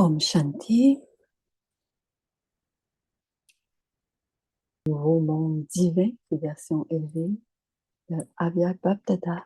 Om Shanti, nouveau monde divin, version élevée de Avyak Baptata.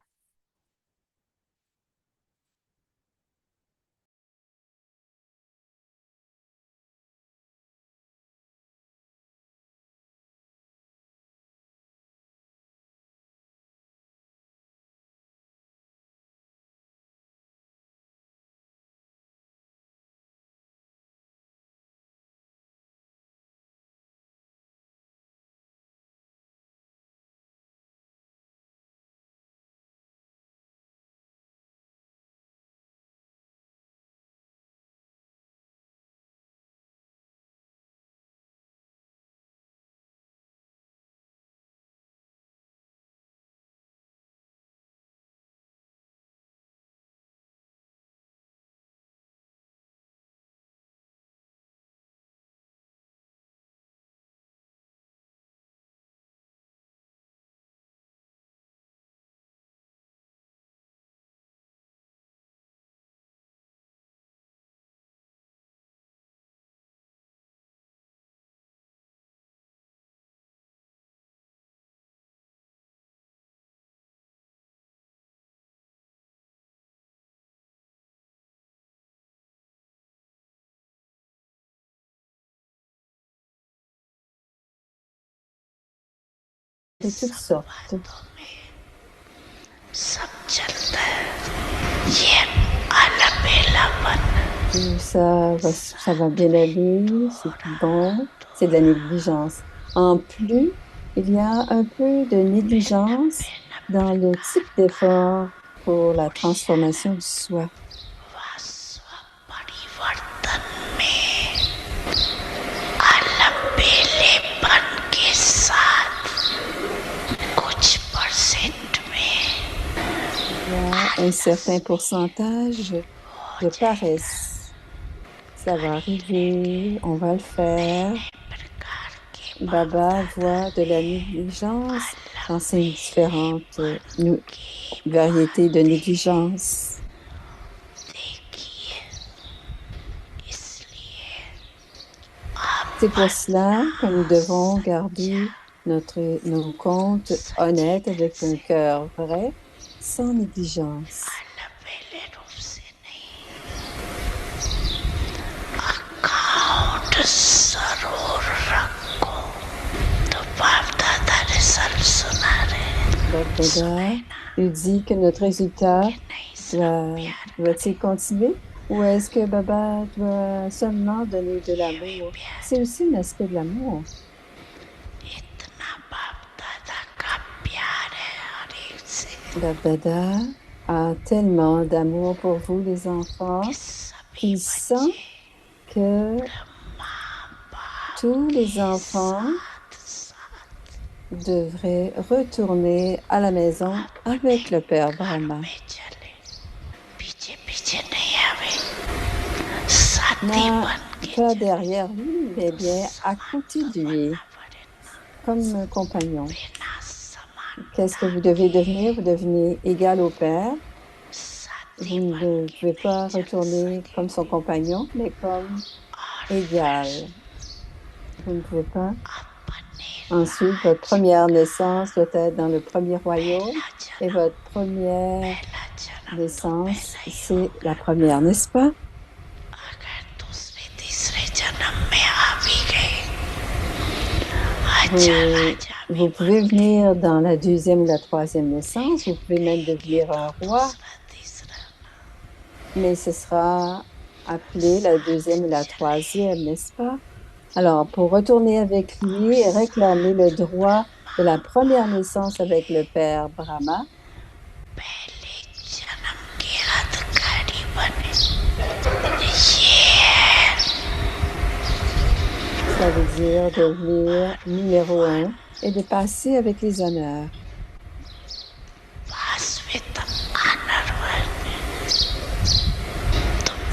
De toutes sortes. Tout ça va bien aller, c'est tout bon, c'est de la négligence. En plus, il y a un peu de négligence dans le type d'effort pour la transformation du soi. Il y a un certain pourcentage de paresse. Ça va arriver, on va le faire. Baba voit de la négligence dans ces différentes variétés de négligence. C'est pour cela que nous devons garder nos comptes honnêtes avec un cœur vrai, sans négligence. Baba, il dit que notre résultat doit-il continuer ou est-ce que Baba doit seulement donner de l'amour? C'est aussi un aspect de l'amour. Baba a tellement d'amour pour vous, les enfants, qu'il sent que tous les enfants devraient retourner à la maison avec le Père Brahma. Pas derrière lui, mais bien à côté de lui, comme un compagnon. Qu'est-ce que vous devez devenir? Vous devenez égal au Père. Vous ne pouvez pas retourner comme son compagnon, mais comme égal. Vous ne pouvez pas. Ensuite, votre première naissance doit être dans le premier royaume et votre première naissance, c'est la première, n'est-ce pas? Vous pouvez venir dans la deuxième ou la troisième naissance, vous pouvez même devenir un roi, mais ce sera appelé la deuxième ou la troisième, n'est-ce pas? Alors, pour retourner avec lui et réclamer le droit de la première naissance avec le Père Brahma, ça veut dire devenir numéro 1 et de passer avec les honneurs.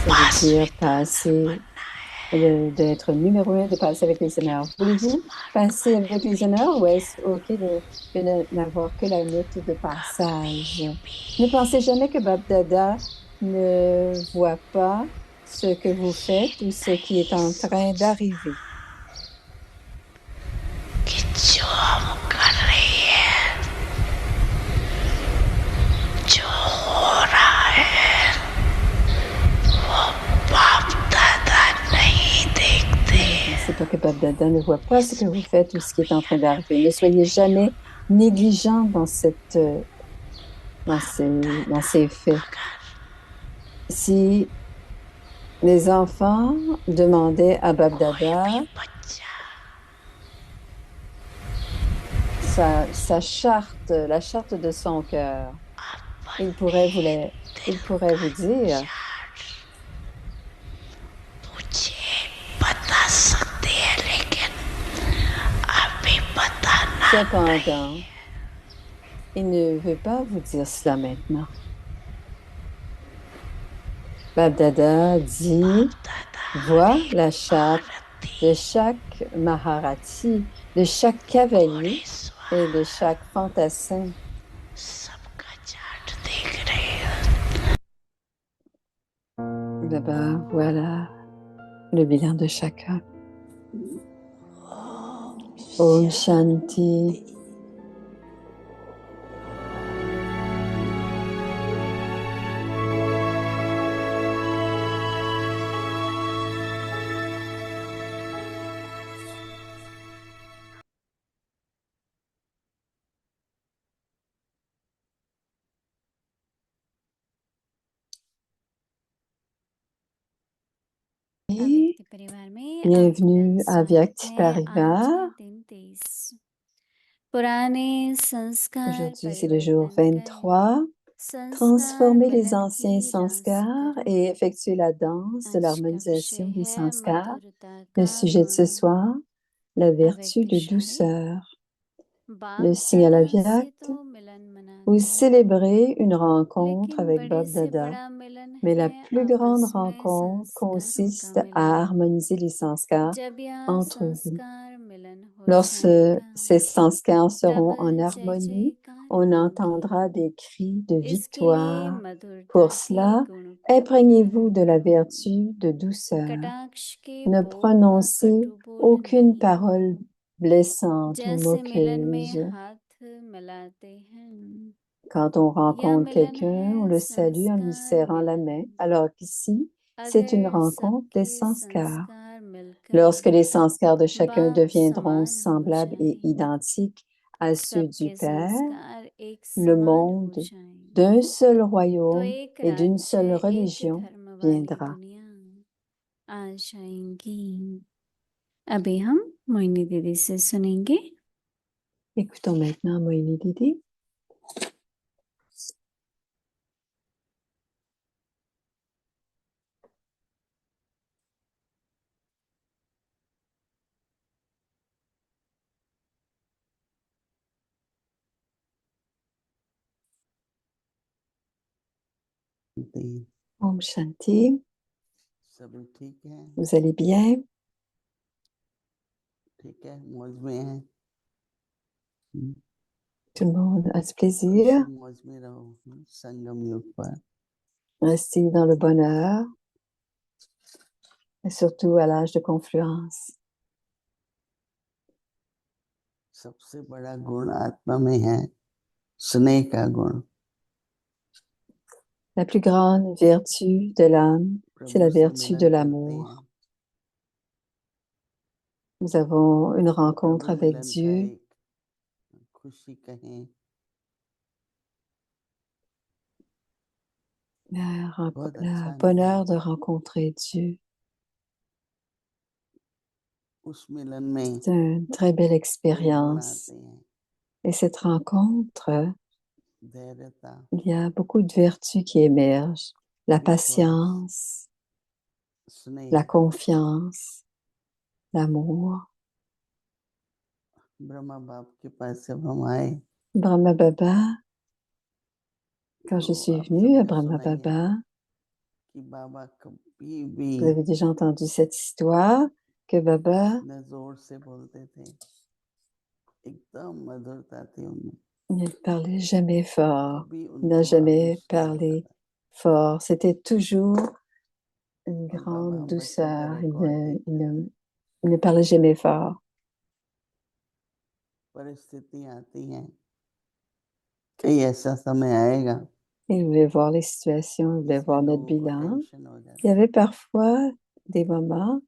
Ça veut dire passer, d'être numéro 1, de passer avec les honneurs. Voulez-vous passer avec les honneurs ou est-ce OK de n'avoir que la note de passage? Ne pensez jamais que Bap Dada ne voit pas ce que vous faites ou ce qui est en train d'arriver. कि जो हम कर रही है, जो हो रहा है, वो बाप दादा नहीं देखते. C'est pas que Bab Dada ne voit pas ce que vous faites ou ce qui est en train d'arriver. Ne soyez jamais négligent dans dans ces faits. Si les enfants demandaient à Bab Dada sa charte, la charte de son cœur, il pourrait il pourrait vous dire, मुझे बता सकते हैं लेकिन अभी बताना cependant, il ne veut pas vous dire cela maintenant. Bab Dada dit, vois la charte de chaque Maharati, de chaque cavalier et de chaque fantassin. सबका चार्ट देख रहे हो. Là-bas, voilà le bilan de chacun. Om Shanti. अव्यक्ति परिवार में Bienvenue à आपका स्वागत Vyakti है. Parivar. आज है दिन 23. पुराने संस्कार Aujourd'hui, c'est le jour परिवर्तन करें. 23. संस्कार Transformer les मिलन anciens की रास sanskars करो. et effectuer la danse de आज का l'harmonisation विषय des है sanskars. मधुरता Le का sujet de ce गुण. soir, la vertu अव्यक्त de इशारे. douceur. बाप Le signal दादा Avyakt, से तो मिलन vous मनाते हैं, célébrez une rencontre लेकिन avec बड़े Bab से Dada, बड़ा मिलन mais la है plus grande आपस में rencontre संस्कारों का consiste मिलन. à harmoniser les sanskars जब यहाँ entre vous. संस्कार मिलन हो Lorsque जाएगा, ces sanskars seront तब en जय harmonie, जयकार on entendra होगी. des cris de इसके लिए victoire. मधुरता Pour के cela, गुण को imprégnez-vous de la धारण vertu de करो. douceur. कटाक्ष के Ne बोल का prononcez कटु बोल aucune नहीं. parole blessante ou जैसे मिलन में moqueuse. हाथ मिलाते हैं, Quand on यह rencontre मिलन quelqu'un, on है le salue en lui संस्कार serrant la main, मिलन. alors qu'ici, c'est une अगर rencontre des सबके sanskars. संस्कार Lorsque मिलकर les sanskars de chacun बाप deviendront समान हो semblables et जाएं, identiques à ceux du सबके Père, संस्कार एक le समान हो monde जाएं, d'un seul तो royaume एक et d'une राज्य seule एक religion धर्म वाली viendra. दुनिया आ जाएंगी. अभी हम मोहिनी दीदी से सुनेंगे. Écoutons maintenant Moïni Didi. Om Shanti. सभी ठीक है. Vous allez bien? ठीक है, मौज में है. Tout le monde a du खुशी plaisir. मौज में रहो. संगम युग पर Restez dans le bonheur et surtout à l'âge de confluence. सबसे बड़ा गुण आत्मा में है स्नेह का गुण. La plus grande vertu de l'âme, c'est la प्रभु से vertu मिलन de करते l'amour. हैं. Nous avons une तो rencontre प्रभु avec मिलन का Dieu, एक खुशी कहें, बहुत le अच्छा अनुभव. bonheur de rencontrer Dieu. उस मिलन में C'est une très belle कई गुण expérience. आते हैं. Et cette rencontre, धैर्यता, il y a beaucoup de vertus qui émergent. La विश्वास, patience, स्नेह. la confiance, l'amour. ब्रह्मा बाप के पास जब हम आए Brahma Baba, quand je तो suis आप venue à सबने Brahma सुना ही है Baba, कि बाबा कभी भी vous avez déjà entendu cette histoire que Baba न जोर से बोलते थे, एकदम मधुरता थी उनमें. il ne parlait jamais fort, कभी il n'a उनको jamais आवेश नहीं आता parlé था. fort. C'était toujours une और बाबा grande हम बच्चों का douceur. रिकॉर्ड देखते हैं, Il ne parlait jamais fort. परिस्थितियां आती हैं, कई ऐसा समय आएगा Il voulait voir les situations, il voulait जिसमें voir notre लोगों को bilan. टेंशन हो Il y जाती है, avait parfois des moments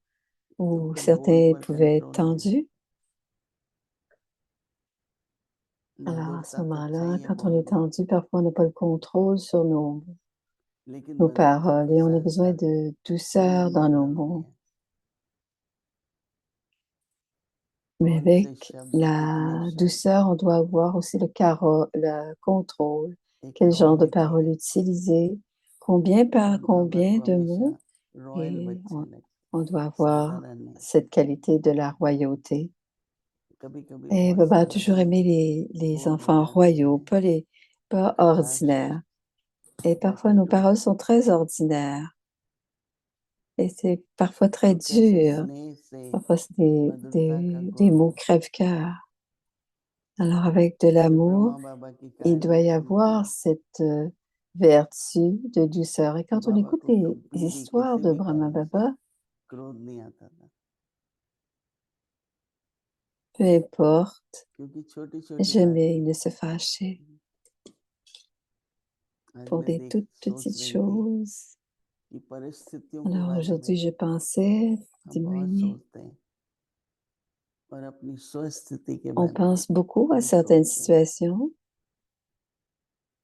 तो où फिर बोल certains पर pouvaient être कंट्रोल नहीं है, tendus. Alors à ce मधुरता तो moment-là, चाहिए quand on बोल est में, tendu, parfois on n'a pas le contrôle sur लेकिन nos मधुरता paroles के et on a साथ besoin साथ de douceur संयम भी dans nos जरूरी mots. है. Mais कौन से avec शब्द, कितने la शब्द, douceur, on doit avoir aussi le contrôle. एक Quel genre de royalty paroles है. utiliser, combien par और बाबा combien को de हमेशा mots, रॉयल et बच्चे लगे, on doit avoir साधारण नहीं. cette qualité de la royauté. कभी कभी Et बहुत Baba a toujours साधारण aimé les बोल हो enfants जाते royaux, हैं, pas काश ordinaires. Et parfois, ऐसे nos टूट paroles sont très ordinaires. Et c'est parfois très तो कैसे dur. स्नेह से Parfois, c'est मधुरता का des गुण mots हो. crève-cœur. Alors, avec de फिर l'amour, ब्रह्मा बाबा की il doit कहानी y सुनते avoir हैं cette vertu de douceur. Et तो quand on बाबा écoute को les कभी भी histoires किसी de भी Brahma कारण से Baba, क्रोध नहीं आता था, peu importe, क्योंकि छोटी छोटी jamais il बातें. ne se fâchait आज pour मैं des देख toutes सोच petites रही थी choses. कि परिस्थितियों के Alors बारे aujourd'hui, में je pensais, dit हम बहुत Moïni, सोचते हैं और अपनी स्वस्थिति के on बारे में pense beaucoup à कम certaines सोचते हैं, situations,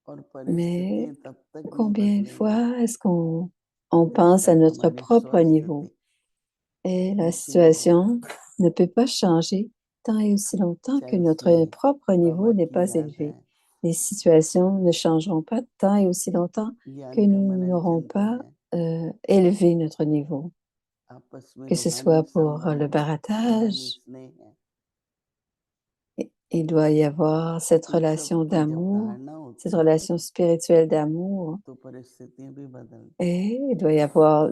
और mais परिस्थितियां तब तक नहीं combien de बदलेंगी fois est-ce qu'on जब pense à तक notre हमारी propre niveau? स्वस्थिति Et la ऊंची नहीं situation होगी, ne peut pas changer tant et aussi longtemps que चाहे notre उसमें propre niveau बाबा n'est की pas याद élevé. है, Les situations ne changeront pas tant et aussi longtemps que ज्ञान का nous n'aurons मनन pas है, élevé notre niveau, आपस में que ce रूहानी soit pour संबंध le है, रूहानी baratage. स्नेह है. Il doit y avoir cette इन सब relation की जब d'amour, धारणा cette होती है relation spirituelle d'amour, तो परिस्थितियां भी बदलती हैं. et il doit y avoir,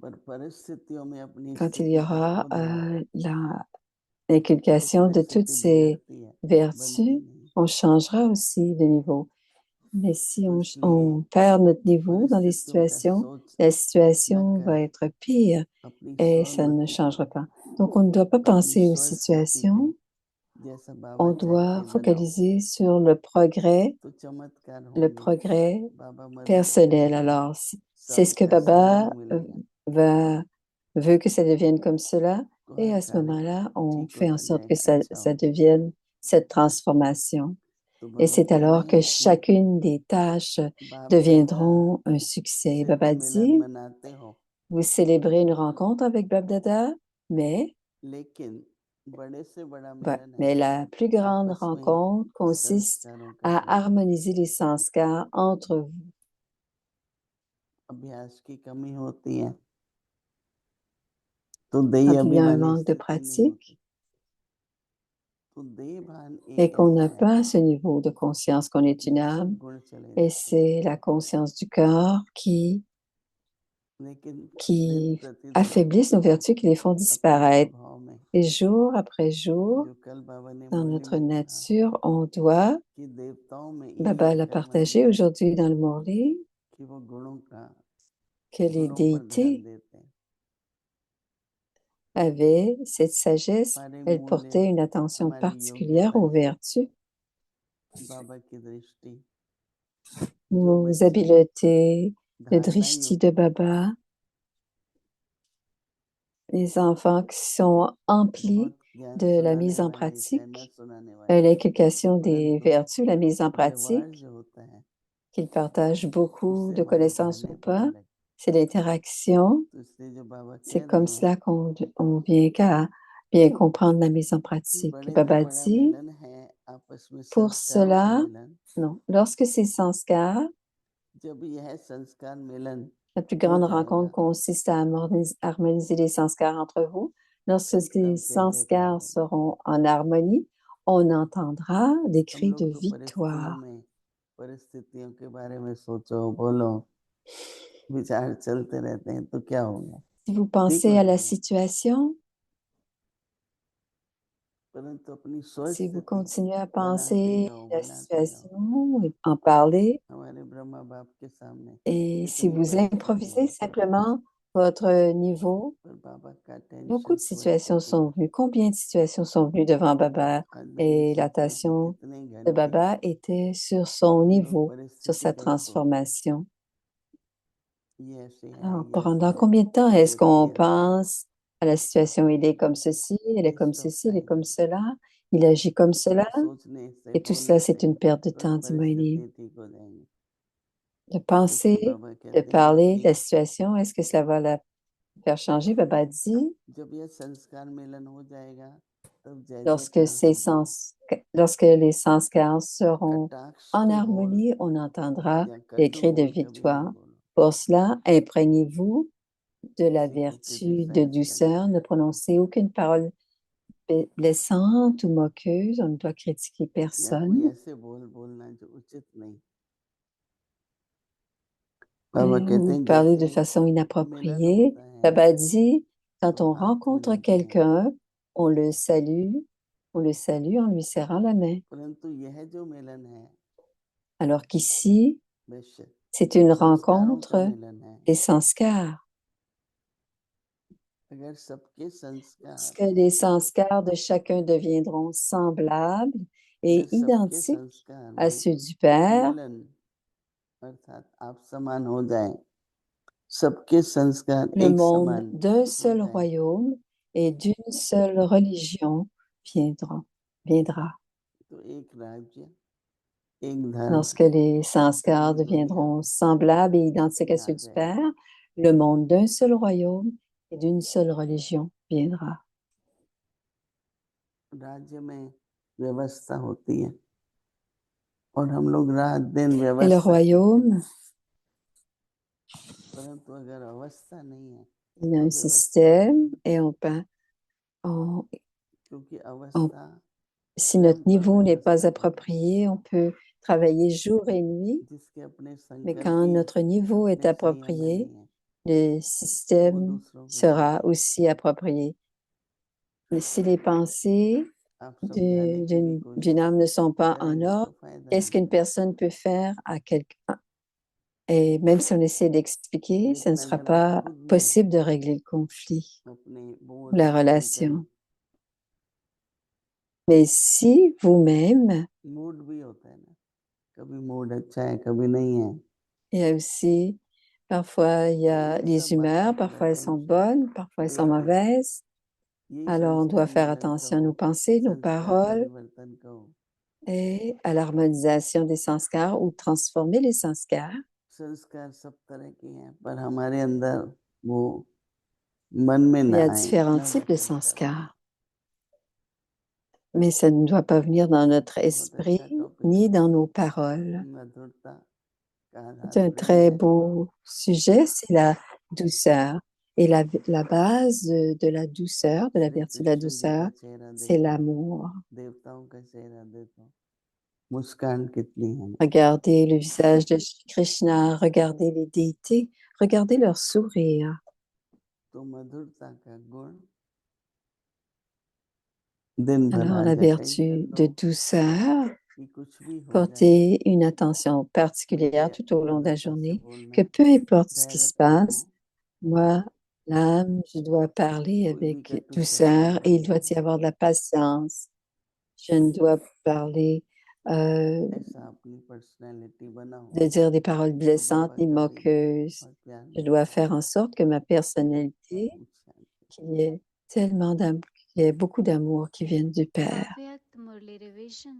पर परिस्थितियों में अपनी quand il y स्थिति को aura खो देंगे तो l'inculcation de toutes परिस्थिति ces बिगड़ती है, बनती vertus, नहीं. on changera aussi de niveau. Mais si तो on, इसलिए on perd notre niveau dans les परिस्थितियों का situations, सोच la न situation va करें, être pire अपनी et ça ne स्वोन्नति changera को, pas. Donc, on ne doit pas अपनी penser aux स्वस्थिति को, situations, जैसा बाबा on doit चाहते बनाओ focaliser sur तो चमत्कार le होंगे. progrès बाबा मदद personnel. करेंगे, Alors, c'est ce que सबका Baba सहयोग मिलेगा, va, veut que ça devienne comme cela. तो Et हर à ce कार्य moment-là, on ठीक fait en होता sorte que जाएगा, अच्छा ça होता जाएगा. devienne cette transformation. तो Et बाबा c'est कह alors रहे que हैं कि chacune des tâches बाप दादा deviendront un succès. से तो Baba मिलन dit, मनाते हो, vous célébrez une rencontre avec Babdada, mais, लेकिन बड़े से बड़ा मिलन है mais la plus grande आपस में rencontre consiste संस्कारों का à मिलन. harmoniser les sanskars entre vous. अभ्यास की कमी होती है तो देह Quand il y a un अभिमानी manque de स्थिति नहीं pratique होती, तो देह भान et एक qu'on ऐसा n'a है pas ce niveau de conscience qu'on est une जिससे âme, गुण चले et जाते हैं, c'est la conscience du corps लेकिन दिन qui प्रतिदिन affaiblissent nos vertus, qui les font अपने disparaître. स्वभाव में, Et jour après jour, जो कल बाबा ने dans मुरली notre में कहा nature, on doit, कि देवताओं में ये Baba l'a शिखर बन partagé गया aujourd'hui dans le Morli, कि वो que les गुणों पर ध्यान déités देते हैं. avaient cette sagesse, हमारे elles मूल्य, portaient une attention हमारी particulière aux योग्यताएं vertus, बाबा की दृष्टि, जो nos बच्चे habiletés, le धारणा drishti de युक्त Baba, les enfants qui sont emplis बहुत ज्ञान de la सुनाने mise en वाले चाहे न pratique, सुनाने वाले, l'inculcation des परंतु vertus, la mise en व्यवहार pratique, जो होता है qu'ils partagent beaucoup उससे de हमारी connaissances ou धारणाएं पता pas, लगे. c'est l'interaction. तो इसलिए जो बाबा C'est कह रहे comme हैं cela on vient qu'à bien comprendre la mise en कि pratique. बड़े से Baba बड़ा dit, मिलन है आपस में pour संस्कारों का cela, मिलन. non, lorsque ces sanskars, जब यह संस्कार मिलन la plus हो grande rencontre जाएगा consiste à harmoniser les sanskars entre vous. Lorsque ces तब जय जयकार sanskars होगा. seront en harmonie, on entendra des हम cris de लोग तो victoire. परिस्थितियों के बारे में सोचो, बोलो, विचार चलते रहते हैं तो क्या होगा, Si vous ठीक हो pensez à la जाएगा. situation, परंतु अपनी si vous स्वस्थिति continuez à बनाते penser जाओ, à la बनाते जाओ. situation et en parler, हमारे ब्रह्मा बाप के सामने et si कितनी vous improvisez परिस्थितियां, simplement votre niveau, पर बाबा का beaucoup attention de स्वयं situations पे sont venues. Combien de situations sont venues devant Baba? आदमी Et सोचिए कि l'attention कितने de घंटे Baba était sur son हम लोग niveau, sur sa परिस्थितिगत सोचते हैं transformation. ये ऐसे है Alors, ये ऐसे pendant है combien de temps est-ce qu'on देखिए रहता है pense à la situation? Il est comme ceci, elle est comme waste of ceci, il est time comme cela, il agit comme cela. सोचने से Et tout cela, बोलने c'est से une perte de तुरंत temps, dit Moïni. परिस्थिति ठीक हो जाएंगी De क्योंकि penser, बाबा de कहते हैं parler de la कि situation, est-ce que cela va la faire changer? Baba dit, जब यह संस्कार मिलन हो जाएगा तब जय lorsque जयकार होगा lorsque les sanskars seront कटाक्ष en को बोल harmonie, on entendra या les कटु cris de बोल कभी नहीं victoire. बोलो Pour cela, imprégnez-vous de la किसी को vertu de क्रिटिसाइज करना douceur. Ne prononcez aucune parole blessante ou moqueuse. On ne doit critiquer या personne. कोई ऐसे बोलना जो उचित नहीं बाबा कहते Ou हैं parler de जैसे façon मिलन inappropriée. होता है Baba dit, quand तो on हाथ rencontre मिलाते हैं quelqu'un, on le salue, en lui serrant la main. परंतु यह जो मिलन है Alors qu'ici, वैश्य c'est une संस्कारों का rencontre मिलन है des sanskars. अगर सबके संस्कार Lorsque les sanskars de chacun deviendront semblables अगर et सबके identiques संस्कार à में ceux du Père, मिलन अर्थात आप समान हो जाए सबके संस्कार le एक monde समान d'un हो seul जाए royaume et d'une seule religion viendra. तो एक राज्य एक धर्म Lorsque les sanskars पूरी दुनिया deviendront semblables et identiques à में आ ceux du जाएगी Père, le monde d'un seul royaume et d'une seule religion viendra. राज्य में व्यवस्था होती है और हम लोग रात दिन Et le व्यवस्था करते हैं royaume, परंतु अगर अवस्था नहीं है il y a तो un व्यवस्था नहीं système है et क्योंकि on- अवस्था si स्वयं notre niveau n'est pas अव्यवस्था है approprié, on peut travailler jour et nuit, जिसके अपने mais संकल्प quand ही notre niveau est अपने संयम में approprié, नहीं है le तो वो système दूसरों को sera गिराएगा aussi approprié. Mais si les pensées आप समझाने की भी d'une कोशिश âme ne sont pas en करेंगे तो ordre, फायदा qu'est-ce नहीं qu'une personne peut faire à quelqu'un? Et même si on essaie d'expliquer, ce ne लेकिन sera अगर आप pas खुद में possible de régler le conflit अपने ou बोध la चिंतन relation. Mais si vous-même, mood भी होता है ना कभी मूड अच्छा है कभी नहीं है il y a aussi, parfois il y तो a इन les सब humeurs, बातों पर parfois elles sont attention bonnes, parfois elles sont देके mauvaises. यही Alors on doit संस्कार faire मिलन attention à कहो nos pensées, nos संस्कार paroles परिवर्तन कहो et à l'harmonisation des sanskars ou transformer les sanskars. संस्कार सब तरह के हैं पर हमारे अंदर वो मन में Il y ना a आए différents ना वो types de संस्कार हो sanskars, mais ça ne doit pas venir dans notre बहुत अच्छा esprit टॉपिक ni है dans nos paroles. मधुरता का आधार C'est un प्रेम très है beau sujet, c'est la douceur. Et la base de la douceur, de la Shri vertu de la Krishna ji douceur, का चेहरा c'est देखो l'amour. देवताओं का चेहरा देखो मुस्कान कितनी है Regardez le visage de Shri Krishna, regardez les déités, regardez leur sourire. तो मधुरता का गुण दिन भर Alors, la आज vertu अटेंशन de दो douceur, कि कुछ भी हो जाए portez une attention particulière मुझे tout au long de la मधुरता से journée, बोलना que है peu importe ce qui se धैर्यपूर्ण हो passe, moi, l'âme, je dois parler कोई भी avec कटु शब्द douceur et il बोले doit y avoir de la patience. Je ne dois parler, ऐसा अपनी पर्सनैलिटी बनाओ de dire des paroles तो blessantes बाबा ni कभी moqueuses. बहुत प्यार Je dois मिलता है faire en sorte que ma personnalité, बहुत शांति qu'il y ait tellement d'amour, qu'il y ait beaucoup d'amour qui vienne du Père. अव्यक्त मुरली रिवीजन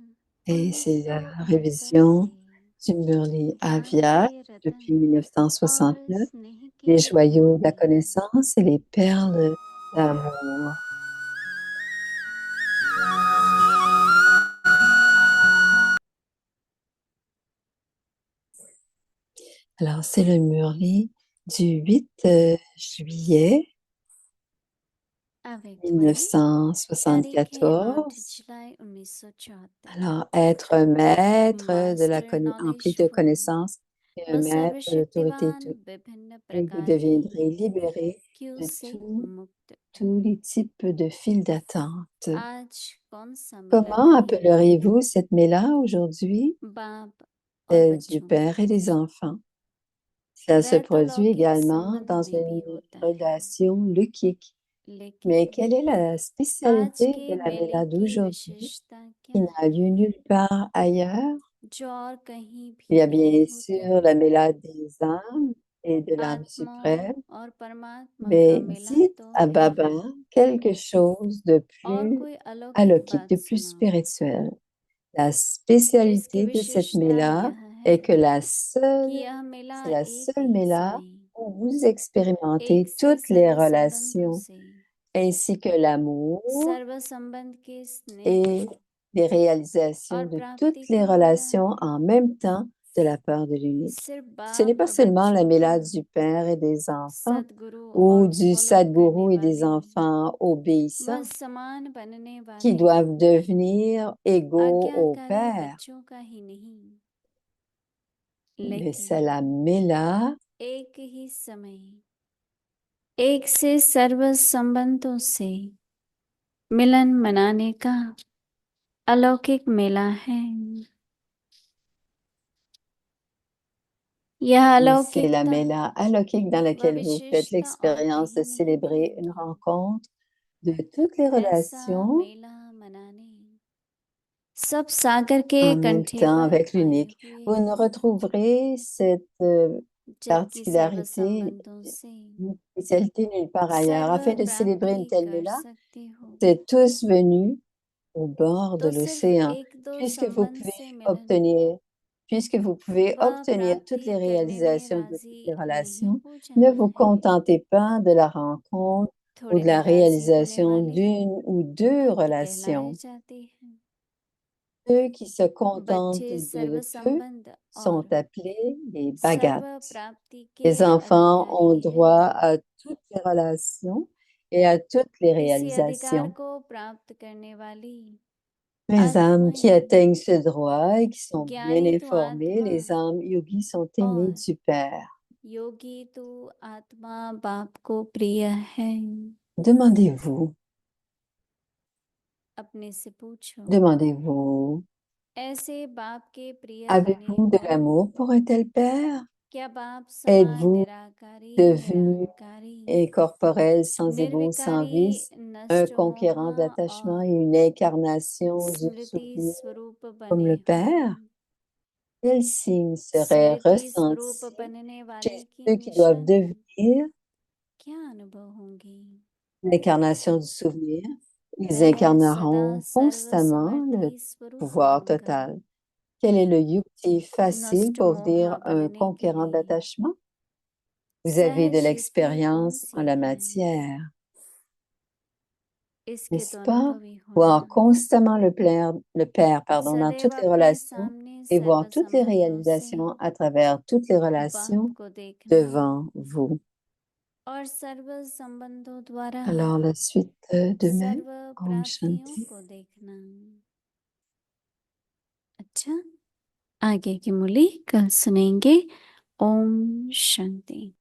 Et c'est la 1969 révision से du Murli ज्ञान Avia के रतन depuis और 1969, स्नेह के les joyaux de la मोती connaissance et les perles d'amour. Alors, c'est le Murli du 8 juillet अव्यक्त मुरली तारीख है 8 1974. जुलाई 1974 Alors, être un maître de la master empli knowledge de फूल connaissances et un व maître de l'autorité, सर्वशक्तिवान विभिन्न et vous प्रकार की deviendrez libéré क्यों de से मुक्त tous les types de files d'attente. आज कौन सा मिलन Comment है appelleriez-vous cette méla aujourd'hui? बाप और Celle du बच्चों Père et des enfants. Ça se वह तो produit लौकिक également संबंध dans में भी une होता है, relation lukique. Mais लेकिन quelle est la आज spécialité के de la मेले méla की d'aujourd'hui विशेषता qui क्या n'a lieu है, nulle part ailleurs? जो और कहीं Il भी y a नहीं bien होती? sûr la méla des âmes et de l'âme आत्माओं suprême, और परमात्मा का mais मेला dites तो à है Baba ही, quelque chose de और plus कोई अलौकिक alokik, बात de plus सुनाओ। spirituel. La इसकी spécialité de cette विशिष्टता méla यह est है que कि यह मेला c'est la एक seule ही méla समय, où vous एक expérimentez से toutes les सर्व संबंधों relations से, ainsi que l'amour सर्व संबंध के स्नेह et les réalisations और de प्राप्ति toutes les का मेला relations en même temps de la part de l'unique. सिर्फ Ce n'est बाप pas और seulement la बच्चों méla का du Père et des enfants सदगुरु ou और du फॉलो Sadguru करने et des वाले enfants व obéissants समान बनने qui वाले doivent devenir égaux au आज्ञाकारी Père, बच्चों का ही नहीं, mais c'est लेकिन la méla एक ही समय, एक से सर्व संबंधों से मिलन मनाने का अलौकिक मेला है। यह et c'est la अलौकिकता méla alokik dans laquelle vous faites विशिष्टता और l'expérience de कहीं नहीं célébrer une मिलेगी। rencontre de toutes les ऐसा relations मेला मनाने सब सागर के en même कंठे temps पर avec आए l'unique. हुए Vous ne हैं, retrouverez cette जबकि सर्व particularité, संबंधों से une spécialité nulle part ailleurs. सर्व Afin de célébrer une प्राप्ति telle कर méla, सकते हो, vous êtes tous venus au bord de तो सिर्फ l'océan, एक दो puisque vous संबंध pouvez से मिलन obtenir, puisque vous pouvez वह obtenir toutes प्राप्ति les करने में réalisations de toutes राजी les नहीं relations. हो Ne जाना vous है। contentez pas de la rencontre ou थोड़े de la में राजी होने réalisation वाले d'une ou deux भक्त कहलाए relations. जाते हैं। Ceux qui se contentent बच्चे सर्व de peu संबंध और sont appelés les सर्व bhagats. प्राप्ति के Les enfants ont अधिकारी droit हैं। à toutes les relations et à toutes les इसी अधिकार réalisations. को प्राप्त करने वाली Les âmes qui आत्माएं, atteignent ce droit et qui sont bien ज्ञानी तू informées, आत्मा les âmes yogis sont aimées और du Père. योगी तू आत्मा बाप को प्रिय है। Demandez-vous, अपने से पूछो, demandez-vous, ऐसे बाप के प्रिय बने avez-vous de तो l'amour pour un tel Père? क्या बाप समान Êtes-vous निराकारी devenu Nirankari incorporel, sans ego, sans निर्विकारी vice, un नष्ट conquérant मोहा d'attachement और et une incarnation du स्मृति souvenir स्वरूप comme बने le Père? हो। Quel signe serait स्मृति स्वरूप ressenti बनने वाले chez की ceux qui doivent निशानी devenir क्या अनुभव होंगी? l'incarnation du souvenir? Ils मैं सदा incarneront सर्व constamment le समर्थी स्वरूप pouvoir बनूंगा, total. Quel est le yukti facile नष्ट pour मोहा devenir un बनने के conquérant लिए d'attachement? Vous avez de सहज युक्ति कौन l'expérience en सी la है? matière, इसके n'est-ce तो pas? अनुभवी Voir होना, constamment le Père, pardon, dans सदैव toutes les अपने relations सामने et सर्व voir toutes les संबंधों से réalisations à travers toutes les बाप relations को देखना devant vous. और सर्व संबंधों द्वारा Alors la suite demain, सर्व Om प्राप्तियों Shanti. को देखना। अच्छा, आगे की मुरली कल सुनेंगे। ओम शांति।